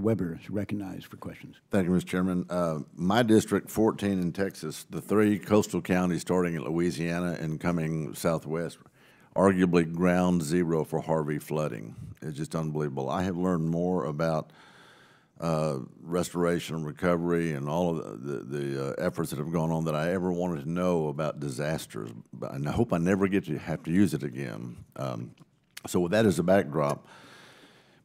Weber is recognized for questions. Thank you, Mr. Chairman. My district, 14 in Texas, the 3 coastal counties starting at Louisiana and coming southwest, arguably ground zero for Harvey flooding. It's just unbelievable. I have learned more about restoration and recovery and all of the efforts that have gone on that I ever wanted to know about disasters. But I hope I never get to have to use it again. So with that as a backdrop,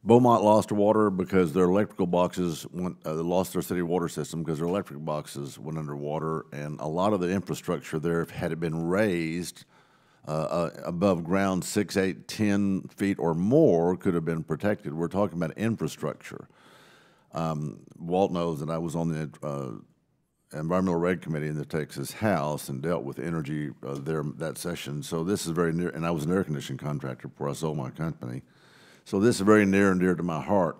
Beaumont lost water because their electrical boxes lost their city water system because their electric boxes went underwater, and a lot of the infrastructure there, had it been raised above ground 6, 8, 10 feet or more, could have been protected. We're talking about infrastructure. Walt knows that I was on the Environmental Reg Committee in the Texas House and dealt with energy there that session. So this is very near, and I was an air conditioning contractor before I sold my company. So this is very near and dear to my heart.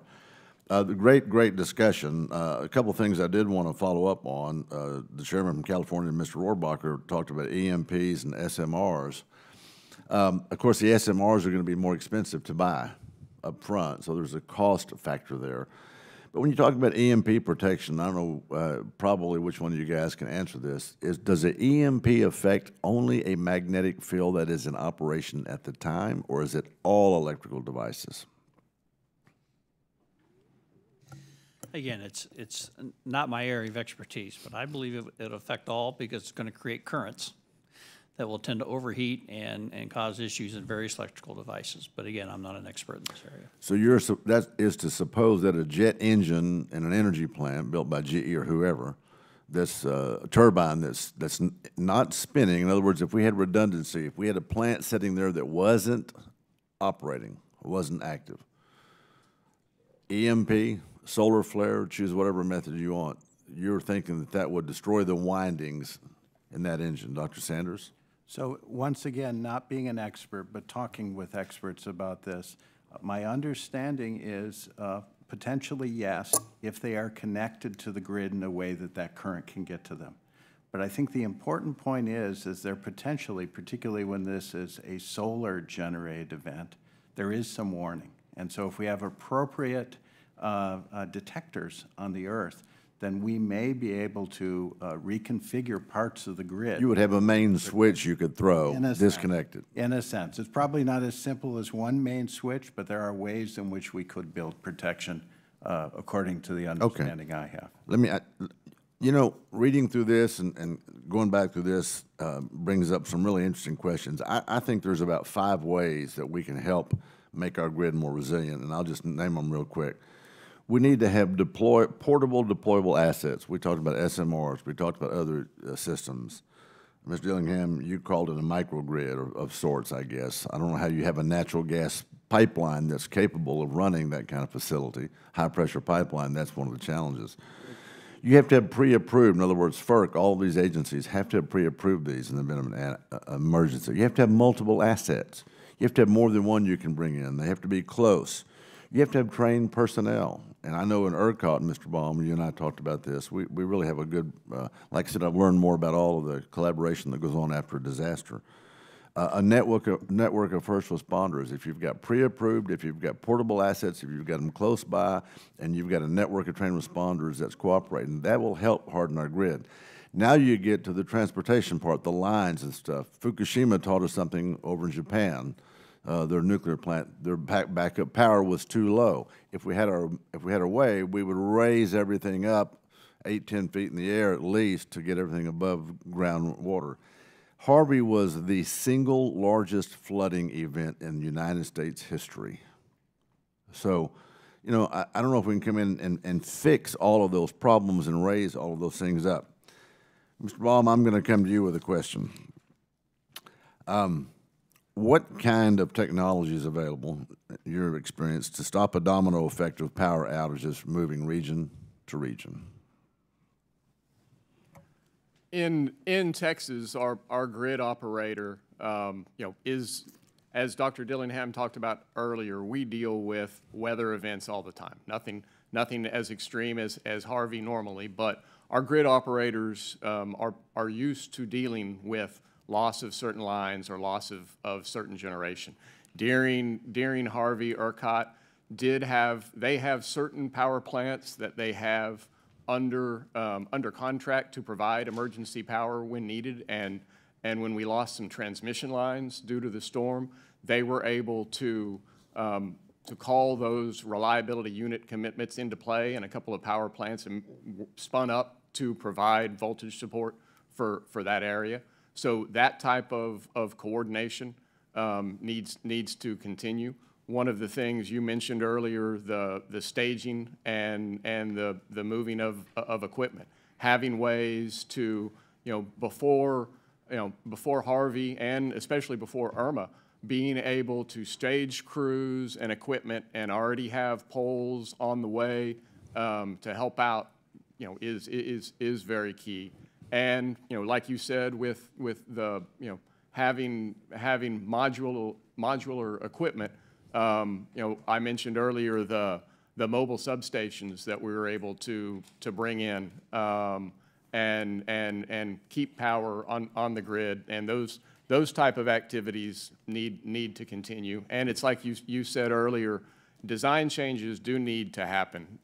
The great discussion. A couple of things I did want to follow up on. The chairman from California, Mr. Rohrbacher, talked about EMPs and SMRs. Of course, the SMRs are going to be more expensive to buy up front, so there's a cost factor there. But when you talk about EMP protection, I don't know probably which one of you guys can answer this. Does the EMP affect only a magnetic field that is in operation at the time, or is it all electrical devices? Again, it's not my area of expertise, but I believe it'll affect all because it's going to create currents that will tend to overheat and cause issues in various electrical devices. But again, I'm not an expert in this area. So that is to suppose that a jet engine in an energy plant built by GE or whoever, this turbine that's not spinning, in other words, if we had redundancy, if we had a plant sitting there that wasn't operating, wasn't active, EMP, solar flare, choose whatever method you want, you're thinking that that would destroy the windings in that engine. Dr. Sanders? So once again, not being an expert, but talking with experts about this, my understanding is potentially yes, if they are connected to the grid in a way that that current can get to them. But I think the important point is they're potentially, particularly when this is a solar generated event, there is some warning. And so if we have appropriate detectors on the Earth, then we may be able to reconfigure parts of the grid. You would have a main switch you could throw, disconnected. In a sense. It's probably not as simple as one main switch, but there are ways in which we could build protection according to the understanding I have. Let me, you know, reading through this and going back through this brings up some really interesting questions. I think there's about 5 ways that we can help make our grid more resilient, and I'll just name them real quick. We need to have portable deployable assets. We talked about SMRs. We talked about other systems. Mr. Dillingham, you called it a microgrid of sorts, I guess. I don't know how you have a natural gas pipeline that's capable of running that kind of facility. High-pressure pipeline, that's one of the challenges. You have to have pre-approved, in other words, FERC, all of these agencies have to have pre-approved these in the event of an emergency. You have to have multiple assets. You have to have more than one you can bring in. They have to be close. You have to have trained personnel. And I know in ERCOT, Mr. Baum, you and I talked about this, we really have a good, like I said, I've learned more about all of the collaboration that goes on after a disaster. A network of first responders. If you've got pre-approved, if you've got portable assets, if you've got them close by, and you've got a network of trained responders that's cooperating, that will help harden our grid. Now you get to the transportation part, the lines and stuff. Fukushima taught us something over in Japan. Their nuclear plant, their backup power was too low. If we had our way, we would raise everything up 8, 10 feet in the air at least to get everything above groundwater. Harvey was the single largest flooding event in United States history. So, you know, I don't know if we can come in and fix all of those problems and raise all of those things up. Mr. Baum, I'm going to come to you with a question. What kind of technology is available, in your experience, to stop a domino effect of power outages from moving region to region? In Texas, our grid operator, you know, is, as Dr. Dillingham talked about earlier, we deal with weather events all the time. Nothing as extreme as Harvey normally, but our grid operators are used to dealing with loss of certain lines or loss of certain generation. During Harvey, ERCOT, they have certain power plants that they have under contract to provide emergency power when needed, and when we lost some transmission lines due to the storm, they were able to call those reliability unit commitments into play, and a couple of power plants spun up to provide voltage support for that area. So that type of coordination needs to continue. One of the things you mentioned earlier, the staging and the moving of equipment, having ways to, before Harvey and especially before Irma, being able to stage crews and equipment and already have poles on the way to help out, is very key. And like you said, with the having modular equipment, I mentioned earlier the mobile substations that we were able to bring in and keep power on the grid, and those type of activities need to continue. And it's like you said earlier, design changes do need to happen.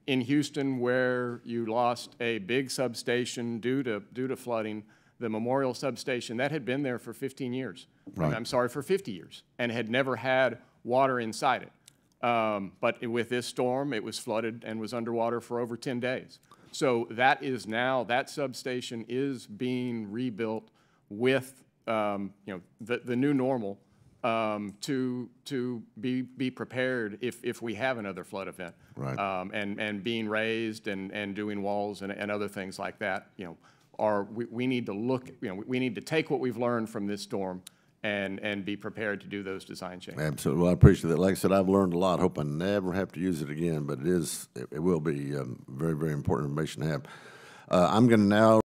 In Houston, where you lost a big substation due to flooding, the Memorial substation, that had been there for 15 years. Right. I'm sorry, for 50 years, and had never had water inside it. But with this storm, it was flooded and was underwater for over 10 days. So that substation is being rebuilt with the new normal to be prepared if we have another flood event. Right. And being raised and doing walls and other things like that. We need to look. We need to take what we've learned from this storm and be prepared to do those design changes. Absolutely. Well, I appreciate that. Like I said, I've learned a lot. Hope I never have to use it again, but it will be very, very important information to have. I'm going to now